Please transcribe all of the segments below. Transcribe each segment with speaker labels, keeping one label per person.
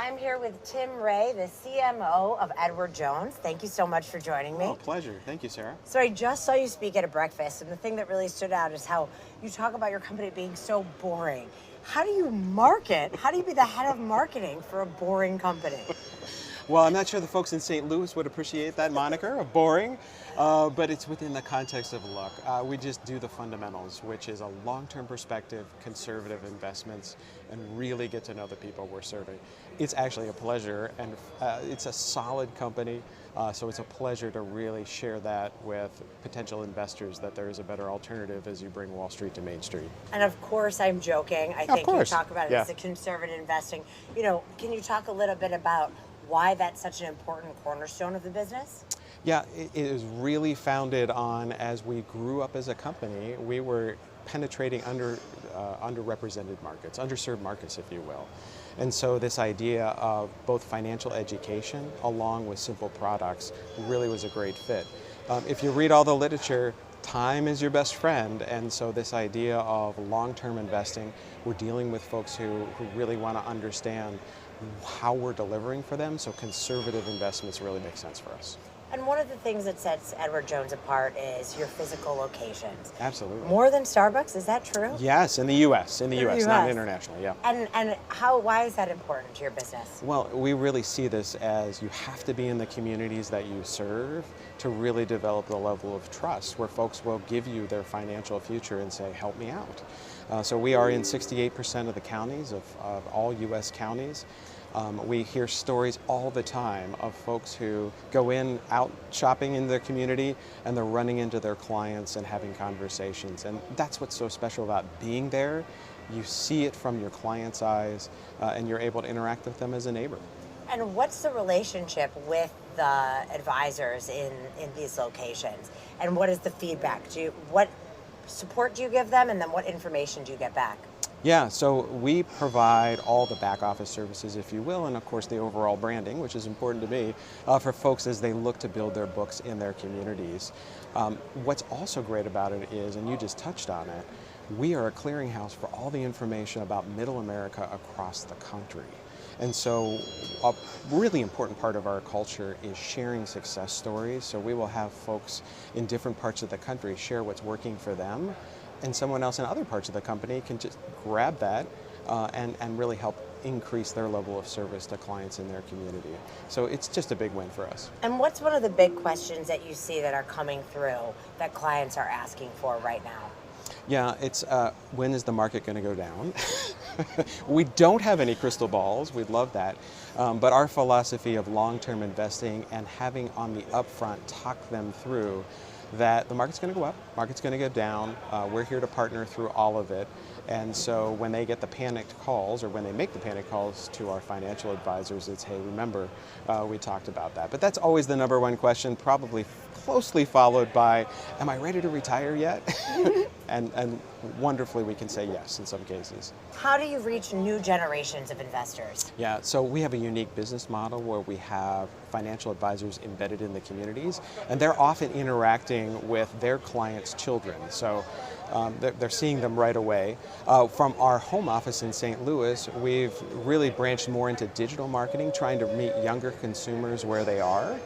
Speaker 1: I'm here with Tim Rea, the CMO of Edward Jones. Thank you so much for joining me.
Speaker 2: Oh, pleasure. Thank you, Sarah.
Speaker 1: So I just saw you speak at a breakfast, and the thing that really stood out is how you talk about your company being so boring. How do you market? How do you be the head of marketing for a boring company?
Speaker 2: Well, I'm not sure the folks in St. Louis would appreciate that moniker of boring, but it's within the context of look. We just do the fundamentals, which is a long-term perspective, conservative investments, and really get to know the people we're serving. It's actually a pleasure, and it's a solid company, so it's a pleasure to really share that with potential investors that there is a better alternative as you bring Wall Street to Main Street.
Speaker 1: And of course, I'm joking. I think you talk about it as a conservative investing. You know, can you talk a little bit about why that's such an important cornerstone of the business?
Speaker 2: Yeah, it is really founded on, as we grew up as a company, we were penetrating underrepresented markets, underserved markets, if you will. And so this idea of both financial education along with simple products really was a great fit. If you read all the literature, time is your best friend, and so this idea of long-term investing, we're dealing with folks who really want to understand how we're delivering for them, so conservative investments really make sense for us.
Speaker 1: And one of the things that sets Edward Jones apart is your physical locations.
Speaker 2: Absolutely.
Speaker 1: More than Starbucks, is that true?
Speaker 2: Yes, in the U.S., not internationally, yeah.
Speaker 1: And why is that important to your business?
Speaker 2: Well, we really see this as you have to be in the communities that you serve to really develop the level of trust where folks will give you their financial future and say, help me out. So we are in 68% of the counties of all U.S. counties. We hear stories all the time of folks who go out shopping in their community and they're running into their clients and having conversations. And that's what's so special about being there. You see it from your client's eyes and you're able to interact with them as a neighbor.
Speaker 1: And what's the relationship with the advisors in these locations? And what is the feedback? What support do you give them, and then what information do you get back?
Speaker 2: Yeah, so we provide all the back office services, if you will, and of course the overall branding, which is important to me, for folks as they look to build their books in their communities. What's also great about it is, and you just touched on it, we are a clearinghouse for all the information about Middle America across the country. And so a really important part of our culture is sharing success stories. So we will have folks in different parts of the country share what's working for them, and someone else in other parts of the company can just grab that and really help increase their level of service to clients in their community. So it's just a big win for us.
Speaker 1: And what's one of the big questions that you see that are coming through that clients are asking for right now?
Speaker 2: Yeah, it's when is the market going to go down? We don't have any crystal balls. We'd love that. But our philosophy of long-term investing and having on the upfront talk them through that the market's going to go up, market's going to go down. We're here to partner through all of it. And so when they get the panicked calls, or when they make the panic calls to our financial advisors, it's, hey, remember, we talked about that. But that's always the number one question, probably closely followed by, am I ready to retire yet? and wonderfully, we can say yes in some cases.
Speaker 1: How do you reach new generations of investors?
Speaker 2: Yeah, so we have a unique business model where we have financial advisors embedded in the communities, and they're often interacting with their clients' children. So they're seeing them right away. From our home office in St. Louis, we've really branched more into digital marketing, trying to meet younger consumers where they are.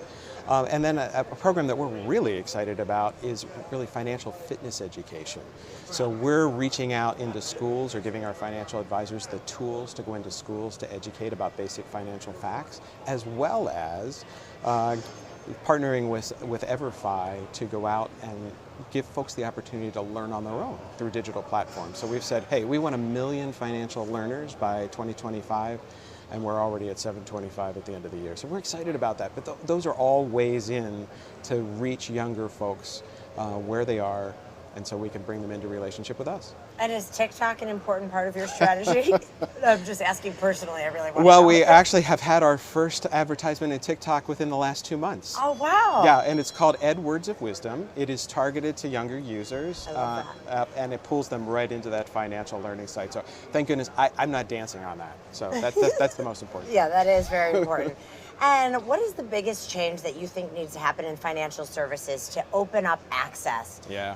Speaker 2: And then a program that we're really excited about is really financial fitness education. So we're reaching out into schools or giving our financial advisors the tools to go into schools to educate about basic financial facts, as well as partnering with EverFi to go out and give folks the opportunity to learn on their own through digital platforms. So we've said, hey, we want 1 million financial learners by 2025. And we're already at 725 at the end of the year. So we're excited about that. But those are all ways in to reach younger folks where they are, and so we can bring them into relationship with us.
Speaker 1: And is TikTok an important part of your strategy? I'm just asking personally, I really want to know.
Speaker 2: Well, we actually have had our first advertisement in TikTok within the last 2 months.
Speaker 1: Oh, wow.
Speaker 2: Yeah, and it's called Ed Words of Wisdom. It is targeted to younger users,
Speaker 1: I love that.
Speaker 2: and it pulls them right into that financial learning site. So thank goodness I'm not dancing on that. So that's the most important.
Speaker 1: Yeah, that is very important. And what is the biggest change that you think needs to happen in financial services to open up access?
Speaker 2: Yeah.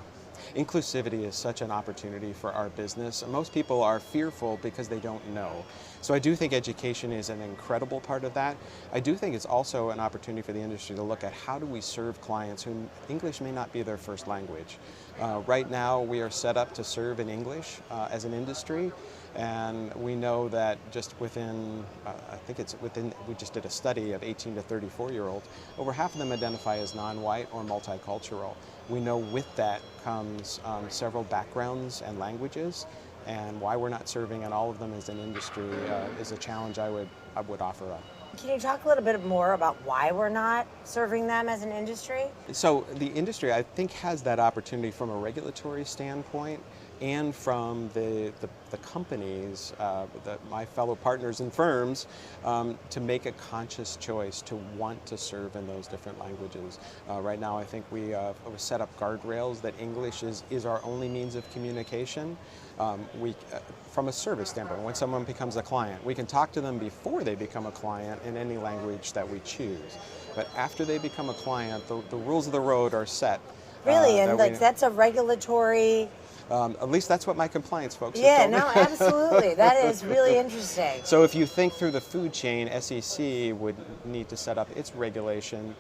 Speaker 2: inclusivity is such an opportunity for our business. Most people are fearful because they don't know. So I do think education is an incredible part of that. I do think it's also an opportunity for the industry to look at how do we serve clients whom English may not be their first language. Right now we are set up to serve in English as an industry, and we know that just within, we just did a study of 18 to 34-year-olds, over half of them identify as non-white or multicultural. We know with that comes several backgrounds and languages, and why we're not serving in all of them as an industry is a challenge I would offer up.
Speaker 1: Can you talk a little bit more about why we're not serving them as an industry?
Speaker 2: So the industry, I think, has that opportunity from a regulatory standpoint and from the companies, my fellow partners and firms, to make a conscious choice to want to serve in those different languages. Right now, I think we set up guardrails that English is our only means of communication. From a service standpoint, when someone becomes a client, we can talk to them before they become a client in any language that we choose. But after they become a client, the rules of the road are set.
Speaker 1: Really, and that's a regulatory...
Speaker 2: At least that's what my compliance folks
Speaker 1: have
Speaker 2: told me.
Speaker 1: Yeah, no, absolutely. That is really interesting.
Speaker 2: So if you think through the food chain, SEC would need to set up its regulation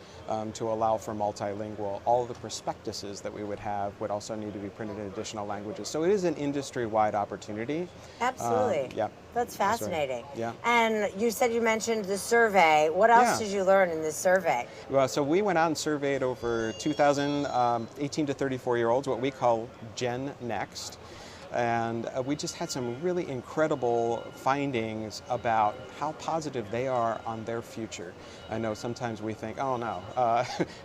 Speaker 2: to allow for multilingual. All of the prospectuses that we would have would also need to be printed in additional languages. So it is an industry-wide opportunity.
Speaker 1: Absolutely.
Speaker 2: Yeah.
Speaker 1: That's fascinating.
Speaker 2: That's right. Yeah.
Speaker 1: And you mentioned the survey. What else did you learn in this survey?
Speaker 2: Well, so we went out and surveyed over 2,000 18 to 34-year-olds, what we call Gen Next. And we just had some really incredible findings about how positive they are on their future. I know sometimes we think, oh no,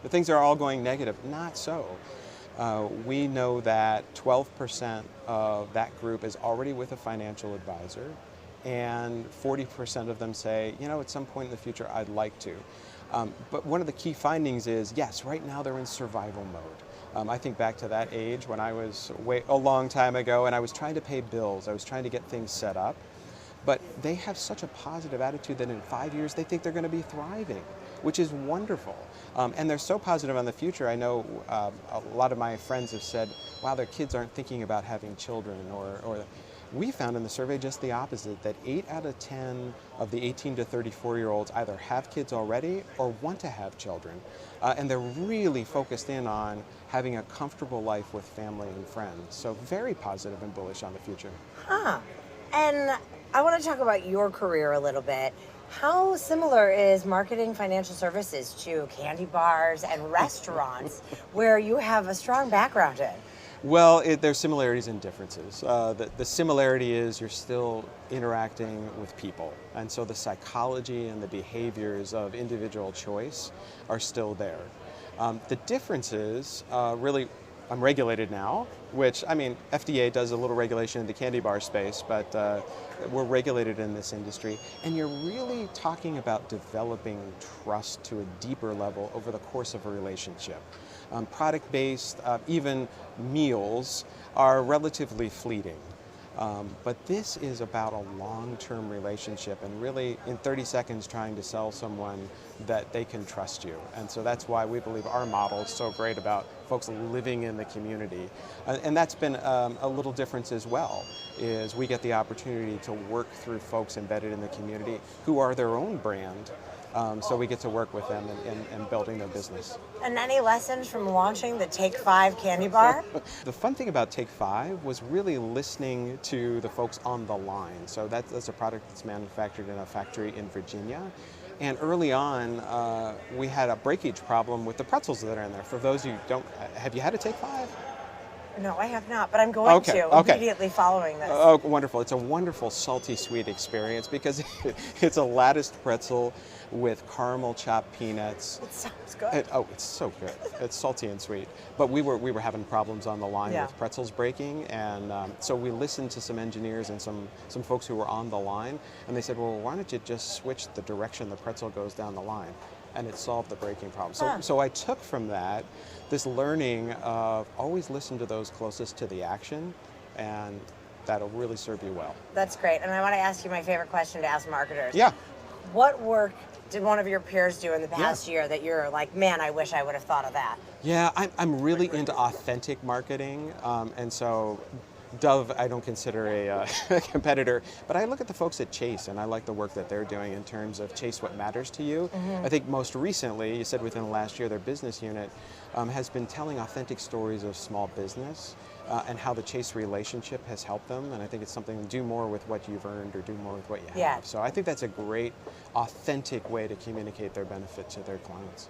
Speaker 2: things are all going negative. Not so. We know that 12% of that group is already with a financial advisor, and 40% of them say, at some point in the future, I'd like to. But one of the key findings is, yes, right now they're in survival mode. I think back to that age when I was a long time ago, and I was trying to pay bills. I was trying to get things set up. But they have such a positive attitude that in 5 years they think they're going to be thriving, which is wonderful. And they're so positive on the future. I know a lot of my friends have said, wow, their kids aren't thinking about having children. Or we found in the survey just the opposite, that 8 out of 10 of the 18 to 34-year-olds either have kids already or want to have children. And they're really focused in on having a comfortable life with family and friends. So very positive and bullish on the future.
Speaker 1: Huh. And I want to talk about your career a little bit. How similar is marketing financial services to candy bars and restaurants where you have a strong background in?
Speaker 2: Well, there's similarities and differences. The similarity is you're still interacting with people, and so the psychology and the behaviors of individual choice are still there. The differences really, I'm regulated now, which, FDA does a little regulation in the candy bar space, but we're regulated in this industry. And you're really talking about developing trust to a deeper level over the course of a relationship. Product-based, even meals are relatively fleeting. But this is about a long-term relationship and really in 30 seconds trying to sell someone that they can trust you. And so that's why we believe our model is so great about folks living in the community. And that's been a little difference as well, is we get the opportunity to work through folks embedded in the community who are their own brand. So we get to work with them in building their business.
Speaker 1: And any lessons from launching the Take 5 candy bar?
Speaker 2: The fun thing about Take 5 was really listening to the folks on the line. So that's a product that's manufactured in a factory in Virginia. And early on, we had a breakage problem with the pretzels that are in there. For those who don't, have you had a Take 5?
Speaker 1: No, I have not, but I'm going to immediately following this.
Speaker 2: Oh, wonderful. It's a wonderful salty sweet experience because it's a latticed pretzel with caramel chopped peanuts.
Speaker 1: It sounds good.
Speaker 2: It's so good. It's salty and sweet. But we were having problems on the line with pretzels breaking, and so we listened to some engineers and some folks who were on the line, and they said, well, why don't you just switch the direction the pretzel goes down the line? And it solved the breaking problem. So I took from that this learning of always listen to those closest to the action, and that'll really serve you well.
Speaker 1: That's great. And I want to ask you my favorite question to ask marketers.
Speaker 2: Yeah.
Speaker 1: What worked did one of your peers do in the past year that you're like, man, I wish I would have thought of that?
Speaker 2: Yeah, I'm really into authentic marketing, and so Dove I don't consider a competitor, but I look at the folks at Chase and I like the work that they're doing in terms of Chase What Matters to You. I think most recently, you said within the last year, their business unit has been telling authentic stories of small business and how the Chase relationship has helped them, and I think it's something to do more with what you've earned or do more with what you have.
Speaker 1: Yeah.
Speaker 2: So I think that's a great, authentic way to communicate their benefit to their clients.